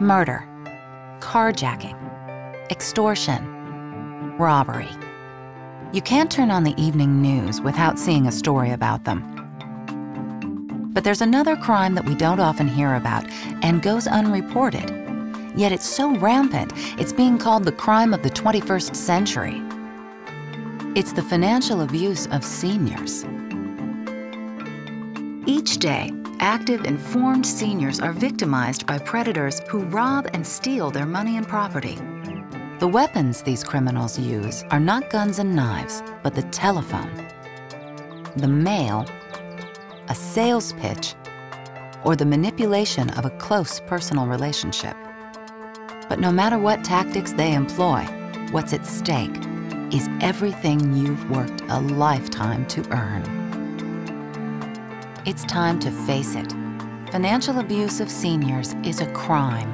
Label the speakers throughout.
Speaker 1: murder, carjacking, extortion, robbery. You can't turn on the evening news without seeing a story about them. But there's another crime that we don't often hear about and goes unreported. Yet it's so rampant, it's being called the crime of the 21st century. It's the financial abuse of seniors. Each day, active, informed seniors are victimized by predators who rob and steal their money and property. The weapons these criminals use are not guns and knives, but the telephone, the mail, a sales pitch, or the manipulation of a close personal relationship. But no matter what tactics they employ, what's at stake is everything you've worked a lifetime to earn. It's time to face it. Financial abuse of seniors is a crime.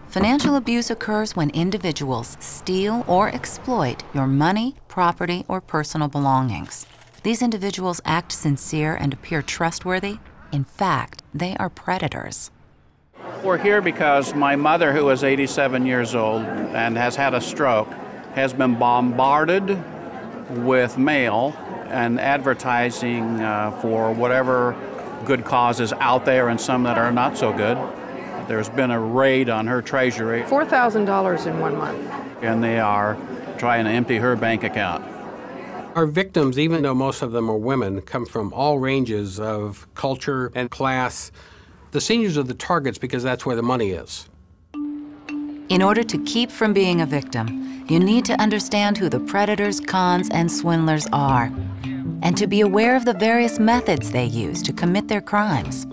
Speaker 1: Financial abuse occurs when individuals steal or exploit your money, property, or personal belongings. These individuals act sincere and appear trustworthy. In fact, they are predators.
Speaker 2: We're here because my mother, who is 87 years old and has had a stroke, has been bombarded with mail and advertising for whatever good causes out there and some that are not so good. There's been a raid on her treasury.
Speaker 3: $4,000 in 1 month.
Speaker 2: And they are trying to empty her bank account.
Speaker 4: Our victims, even though most of them are women, come from all ranges of culture and class. The seniors are the targets because that's where the money is.
Speaker 1: In order to keep from being a victim, you need to understand who the predators, cons, and swindlers are, and to be aware of the various methods they use to commit their crimes.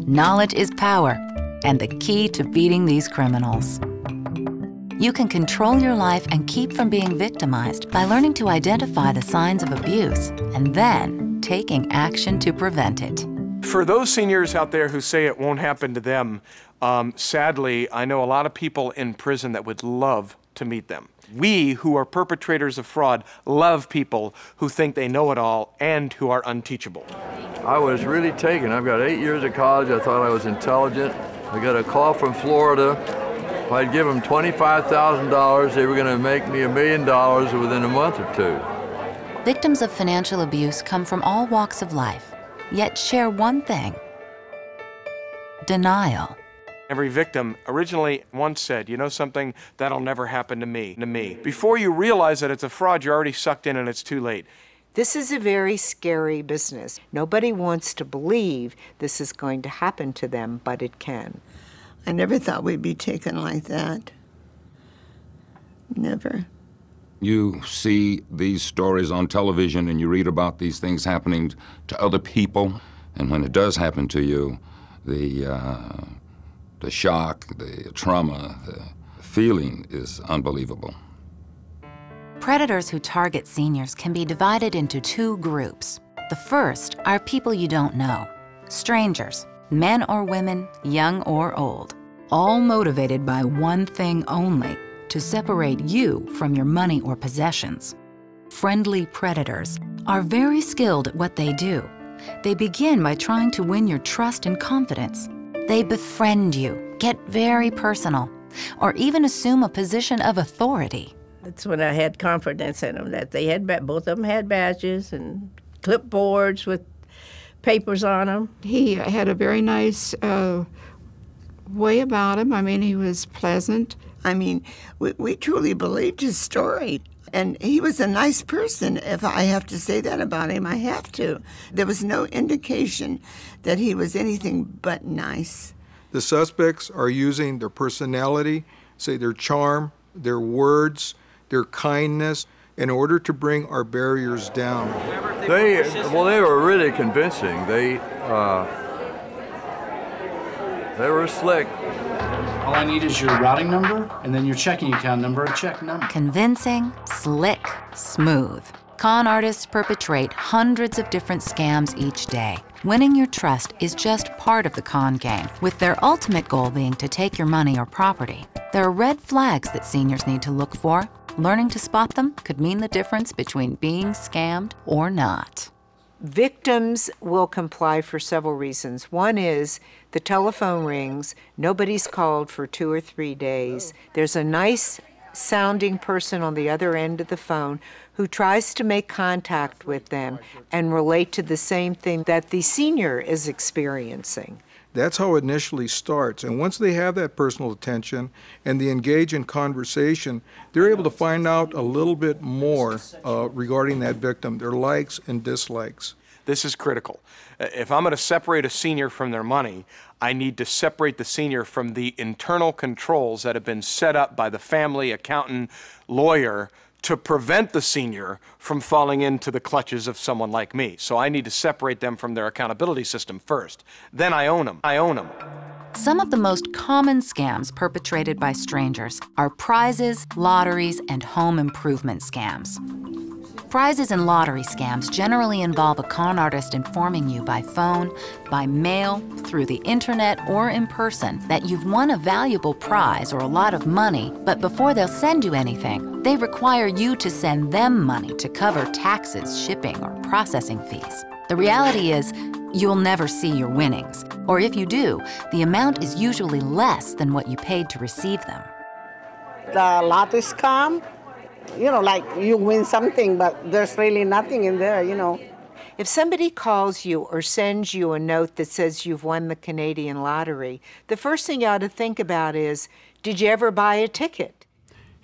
Speaker 1: Knowledge is power, and the key to beating these criminals. You can control your life and keep from being victimized by learning to identify the signs of abuse and then taking action to prevent it.
Speaker 5: For those seniors out there who say it won't happen to them, sadly, I know a lot of people in prison that would love to meet them. We, who are perpetrators of fraud, love people who think they know it all and who are unteachable.
Speaker 6: I was really taken. I've got 8 years of college. I thought I was intelligent. I got a call from Florida. If I'd give them $25,000, they were going to make me $1 million within a month or two.
Speaker 1: Victims of financial abuse come from all walks of life, yet share one thing: denial.
Speaker 5: Every victim originally once said, you know something, that'll never happen to me. Before you realize that it's a fraud, you're already sucked in and it's too late.
Speaker 7: This is a very scary business. Nobody wants to believe this is going to happen to them, but it can.
Speaker 8: I never thought we'd be taken like that. Never.
Speaker 9: You see these stories on television and you read about these things happening to other people, and when it does happen to you, the shock, the trauma, the feeling is unbelievable.
Speaker 1: Predators who target seniors can be divided into two groups. The first are people you don't know, strangers, men or women, young or old, all motivated by one thing only: to separate you from your money or possessions. Friendly predators are very skilled at what they do. They begin by trying to win your trust and confidence. They befriend you, get very personal, or even assume a position of authority.
Speaker 3: That's when I had confidence in them, that they had, both of them had badges and clipboards with papers on them.
Speaker 10: He had a very nice way about him. I mean, he was pleasant.
Speaker 8: I mean, we truly believed his story. And he was a nice person. If I have to say that about him, I have to. There was no indication that he was anything but nice.
Speaker 11: The suspects are using their personality, say their charm, their words, their kindness, in order to bring our barriers down.
Speaker 6: They were really convincing. They were slick.
Speaker 12: All I need is your routing number and then your checking account number and check number.
Speaker 1: Convincing, slick, smooth. Con artists perpetrate hundreds of different scams each day. Winning your trust is just part of the con game, with their ultimate goal being to take your money or property. There are red flags that seniors need to look for. Learning to spot them could mean the difference between being scammed or not.
Speaker 7: Victims will comply for several reasons. One is the telephone rings, nobody's called for 2 or 3 days. There's a nice sounding person on the other end of the phone who tries to make contact with them and relate to the same thing that the senior is experiencing.
Speaker 11: That's how it initially starts. And once they have that personal attention and they engage in conversation, they're able to find out a little bit more regarding that victim, their likes and dislikes.
Speaker 5: This is critical. If I'm going to separate a senior from their money, I need to separate the senior from the internal controls that have been set up by the family, accountant, lawyer to prevent the senior from falling into the clutches of someone like me. So I need to separate them from their accountability system first. Then I own them. I own them.
Speaker 1: Some of the most common scams perpetrated by strangers are prizes, lotteries, and home improvement scams. Prizes and lottery scams generally involve a con artist informing you by phone, by mail, through the internet, or in person that you've won a valuable prize or a lot of money, but before they'll send you anything, they require you to send them money to cover taxes, shipping, or processing fees. The reality is, you'll never see your winnings, or if you do, the amount is usually less than what you paid to receive them.
Speaker 13: The lottery scam, like you win something, but there's really nothing in there,
Speaker 7: If somebody calls you or sends you a note that says you've won the Canadian lottery, the first thing you ought to think about is, did you ever buy a ticket?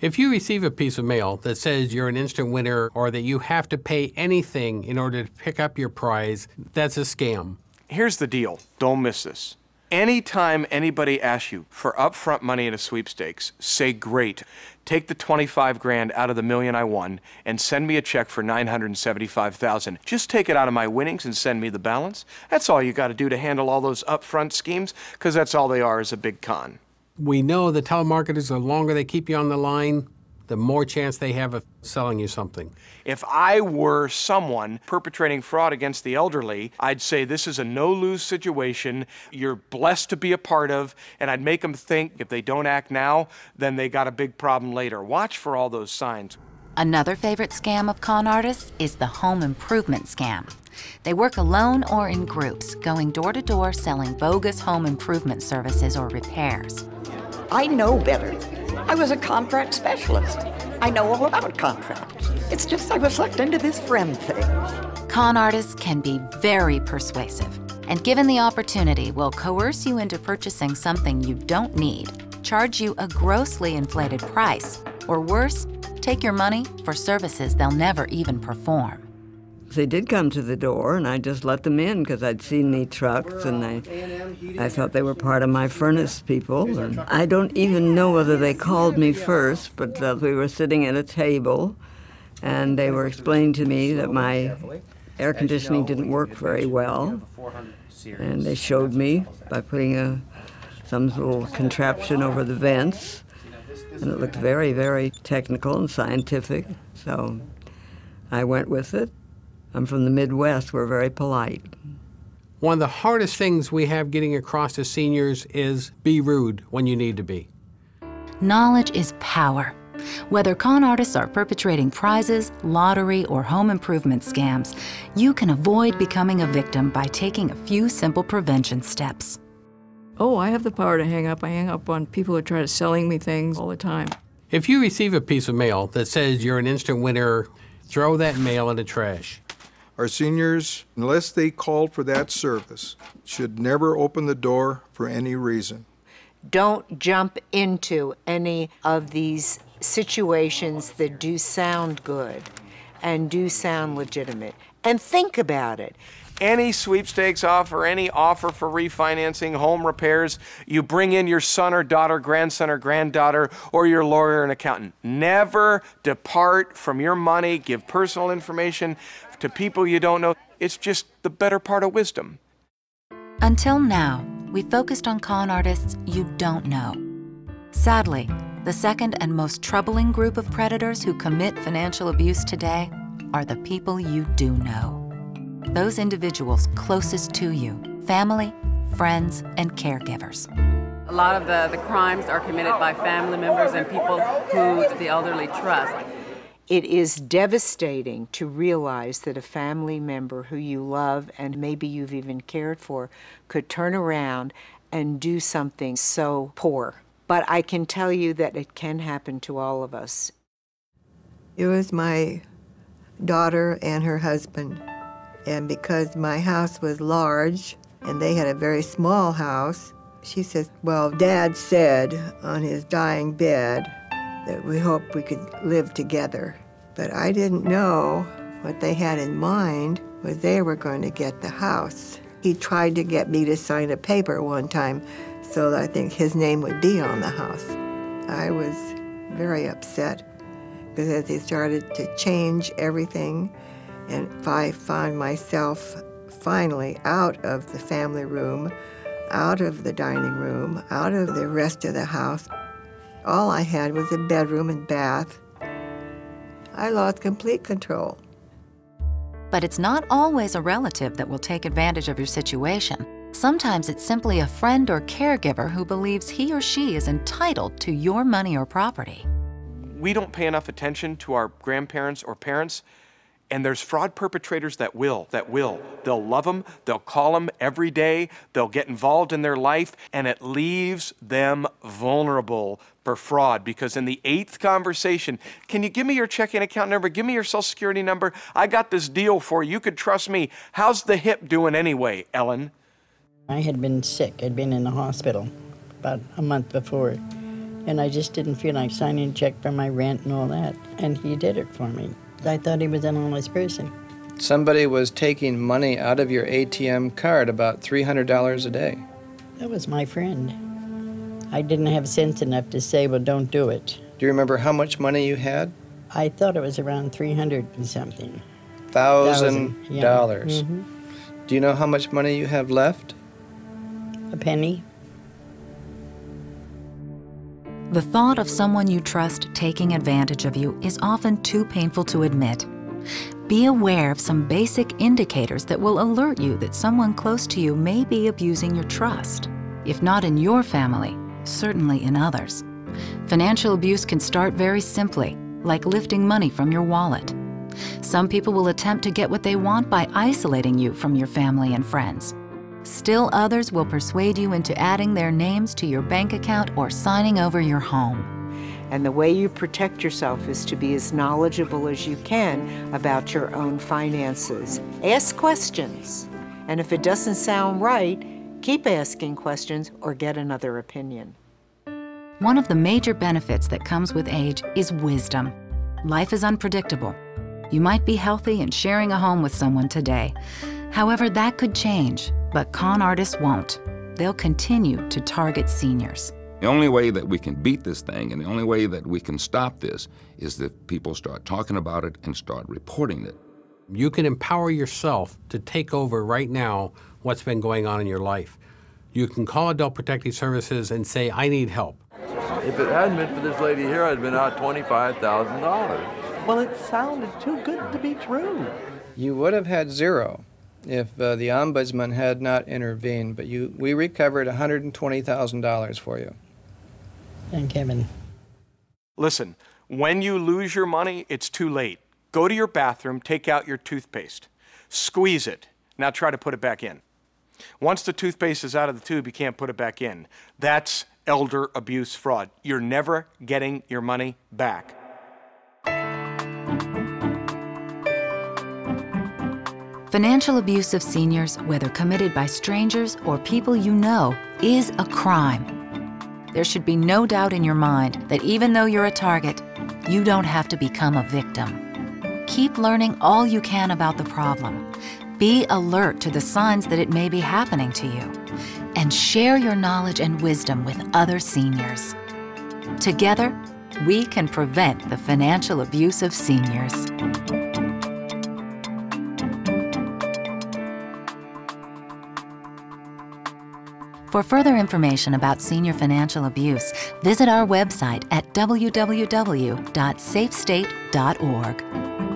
Speaker 4: If you receive a piece of mail that says you're an instant winner or that you have to pay anything in order to pick up your prize, that's a scam.
Speaker 5: Here's the deal. Don't miss this. Anytime anybody asks you for upfront money in a sweepstakes, say, great. Take the 25 grand out of the $1 million I won and send me a check for $975,000. Just take it out of my winnings and send me the balance. That's all you got to do to handle all those upfront schemes, because that's all they are, is a big con.
Speaker 4: We know the telemarketers, the longer they keep you on the line, the more chance they have of selling you something.
Speaker 5: If I were someone perpetrating fraud against the elderly, I'd say this is a no-lose situation you're blessed to be a part of, and I'd make them think if they don't act now, then they got a big problem later. Watch for all those signs.
Speaker 1: Another favorite scam of con artists is the home improvement scam. They work alone or in groups, going door to door selling bogus home improvement services or repairs.
Speaker 14: I know better. I was a contract specialist. I know all about contracts. It's just I was sucked into this friend thing.
Speaker 1: Con artists can be very persuasive, and given the opportunity, will coerce you into purchasing something you don't need, charge you a grossly inflated price, or worse, take your money for services they'll never even perform.
Speaker 15: They did come to the door, and I just let them in because I'd seen the trucks, and I thought they were part of my furnace people. And I don't even know whether they called me first, but we were sitting at a table, and they were explaining to me that my air conditioning didn't work very well. And they showed me by putting some little contraption over the vents, and it looked very, very technical and scientific, so I went with it. I'm from the Midwest. We're very polite.
Speaker 4: One of the hardest things we have getting across to seniors is be rude when you need to be.
Speaker 1: Knowledge is power. Whether con artists are perpetrating prizes, lottery, or home improvement scams, you can avoid becoming a victim by taking a few simple prevention steps.
Speaker 10: Oh, I have the power to hang up. I hang up on people who try to selling me things all the time.
Speaker 4: If you receive a piece of mail that says you're an instant winner, throw that mail in the trash.
Speaker 11: Our seniors, unless they called for that service, should never open the door for any reason.
Speaker 7: Don't jump into any of these situations that do sound good and do sound legitimate. And think about it.
Speaker 5: Any sweepstakes offer, any offer for refinancing, home repairs, you bring in your son or daughter, grandson or granddaughter, or your lawyer and accountant. Never depart from your money, give personal information to people you don't know. It's just the better part of wisdom.
Speaker 1: Until now, we focused on con artists you don't know. Sadly, the second and most troubling group of predators who commit financial abuse today are the people you do know. Those individuals closest to you, family, friends, and caregivers.
Speaker 16: A lot of the crimes are committed by family members and people who the elderly trust.
Speaker 7: It is devastating to realize that a family member who you love and maybe you've even cared for could turn around and do something so poor. But I can tell you that it can happen to all of us.
Speaker 16: It was my daughter and her husband. And because my house was large and they had a very small house, she says, well, Dad said on his dying bed that we hoped we could live together. But I didn't know what they had in mind was they were going to get the house. He tried to get me to sign a paper one time so that I think his name would be on the house. I was very upset because as he started to change everything, and I found myself finally out of the family room, out of the dining room, out of the rest of the house. All I had was a bedroom and bath. I lost complete control.
Speaker 1: But it's not always a relative that will take advantage of your situation. Sometimes it's simply a friend or caregiver who believes he or she is entitled to your money or property.
Speaker 5: We don't pay enough attention to our grandparents or parents, and there's fraud perpetrators that will. They'll love them, they'll call them every day, they'll get involved in their life, and it leaves them vulnerable for fraud. Because in the 8th conversation, can you give me your checking account number, give me your social security number, I got this deal for you, you could trust me. How's the hip doing anyway, Ellen?
Speaker 17: I had been sick, I'd been in the hospital about a month before, and I just didn't feel like signing a check for my rent and all that, and he did it for me. I thought he was an honest person.
Speaker 18: Somebody was taking money out of your ATM card, about $300 a day.
Speaker 17: That was my friend. I didn't have sense enough to say, well, don't do it.
Speaker 18: Do you remember how much money you had?
Speaker 17: I thought it was around 300 and something.
Speaker 18: $1,000.
Speaker 17: Yeah. Mm-hmm.
Speaker 18: Do you know how much money you have left?
Speaker 17: A penny.
Speaker 1: The thought of someone you trust taking advantage of you is often too painful to admit. Be aware of some basic indicators that will alert you that someone close to you may be abusing your trust. If not in your family, certainly in others. Financial abuse can start very simply, like lifting money from your wallet. Some people will attempt to get what they want by isolating you from your family and friends. Still others will persuade you into adding their names to your bank account or signing over your home.
Speaker 7: And the way you protect yourself is to be as knowledgeable as you can about your own finances. Ask questions. And if it doesn't sound right, keep asking questions or get another opinion.
Speaker 1: One of the major benefits that comes with age is wisdom. Life is unpredictable. You might be healthy and sharing a home with someone today. However, that could change, but con artists won't. They'll continue to target seniors.
Speaker 9: The only way that we can beat this thing and the only way that we can stop this is that people start talking about it and start reporting it.
Speaker 4: You can empower yourself to take over right now what's been going on in your life. You can call Adult Protective Services and say, I need help.
Speaker 6: If it hadn't been for this lady here, I'd been out $25,000.
Speaker 19: Well, it sounded too good to be true.
Speaker 18: You would have had zero if the ombudsman had not intervened, but we recovered $120,000 for you.
Speaker 17: And Kevin.
Speaker 5: Listen, when you lose your money, it's too late. Go to your bathroom, take out your toothpaste, squeeze it. Now try to put it back in. Once the toothpaste is out of the tube, you can't put it back in. That's elder abuse fraud. You're never getting your money back.
Speaker 1: Financial abuse of seniors, whether committed by strangers or people you know, is a crime. There should be no doubt in your mind that even though you're a target, you don't have to become a victim. Keep learning all you can about the problem. Be alert to the signs that it may be happening to you. And share your knowledge and wisdom with other seniors. Together, we can prevent the financial abuse of seniors. For further information about senior financial abuse, visit our website at www.safestate.org.